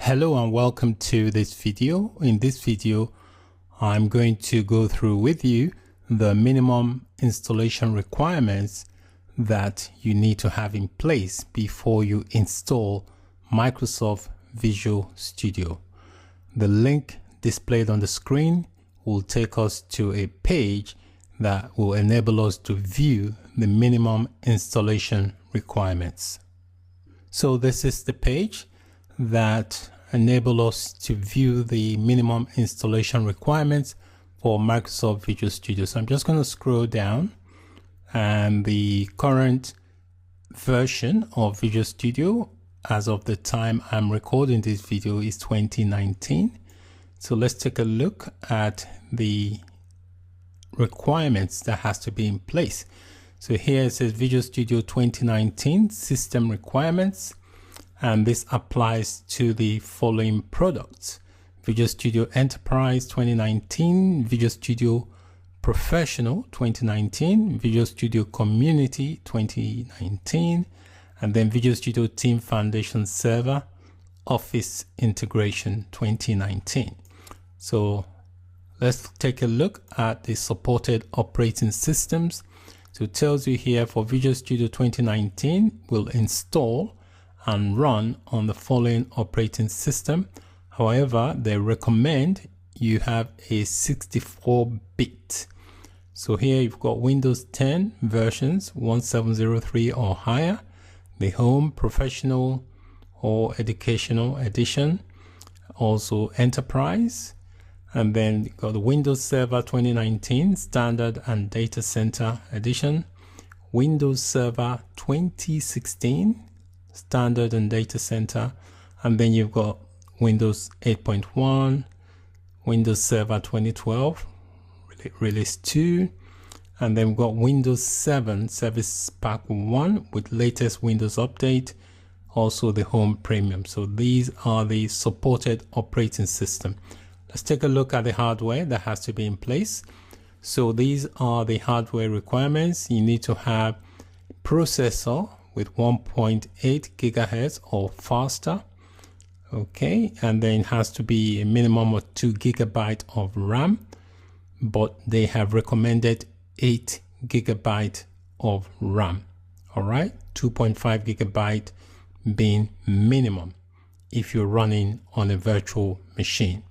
Hello and welcome to this video. In this video, I'm going to go through with you the minimum installation requirements that you need to have in place before you install Microsoft Visual Studio. The link displayed on the screen will take us to a page that will enable us to view the minimum installation requirements. So this is the page that enable us to view the minimum installation requirements for Microsoft Visual Studio. So I'm just going to scroll down, and the current version of Visual Studio as of the time I'm recording this video is 2019. So let's take a look at the requirements that has to be in place. So here it says Visual Studio 2019 system requirements. And this applies to the following products: Visual Studio Enterprise 2019, Visual Studio Professional 2019, Visual Studio Community 2019, and then Visual Studio Team Foundation Server Office Integration 2019. So let's take a look at the supported operating systems. So it tells you here for Visual Studio 2019 will install and run on the following operating system. However, they recommend you have a 64-bit. So here you've got Windows 10 versions 1703 or higher, the Home, Professional or Educational Edition, also Enterprise, and then you've got the Windows Server 2019 Standard and Data Center Edition, Windows Server 2016 Standard and Data Center, and then you've got Windows 8.1, Windows Server 2012 Release 2, and then we've got Windows 7 Service Pack 1 with latest Windows update, also the Home Premium. So these are the supported operating system. Let's take a look at the hardware that has to be in place. So these are the hardware requirements. You need to have processor with 1.8 gigahertz or faster. Okay, and then it has to be a minimum of 2 gigabyte of RAM, but they have recommended 8 gigabyte of RAM. All right, 2.5 gigabyte being minimum if you're running on a virtual machine.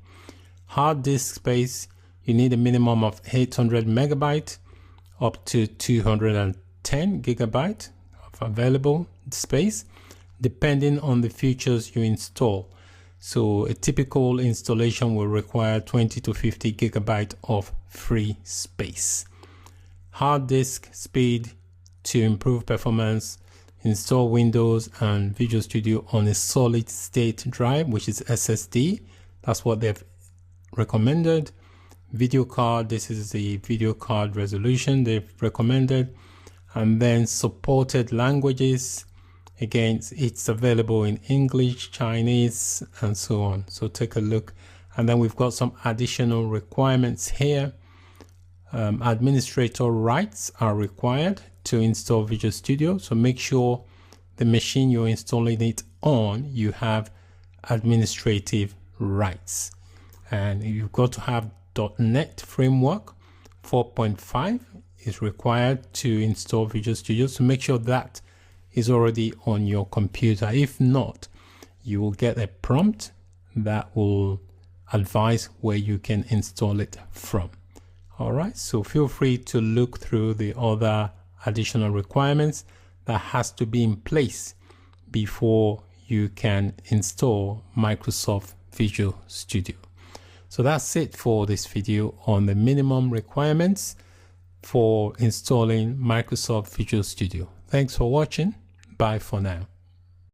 Hard disk space, you need a minimum of 800 megabyte up to 210 gigabyte available space, depending on the features you install. So a typical installation will require 20 to 50 gigabyte of free space. Hard disk speed to improve performance. Install Windows and Visual Studio on a solid state drive, which is SSD. That's what they've recommended. Video card, this is the video card resolution they've recommended. And then supported languages, again it's available in English, Chinese, and so on. So take a look. And then we've got some additional requirements here. Administrator rights are required to install Visual Studio, so make sure the machine you're installing it on, you have administrative rights. And you've got to have .NET Framework 4.5 is required to install Visual Studio, so make sure that is already on your computer. If not, you will get a prompt that will advise where you can install it from. All right, so feel free to look through the other additional requirements that has to be in place before you can install Microsoft Visual Studio. So that's it for this video on the minimum requirements for installing Microsoft Visual Studio. Thanks for watching. Bye for now.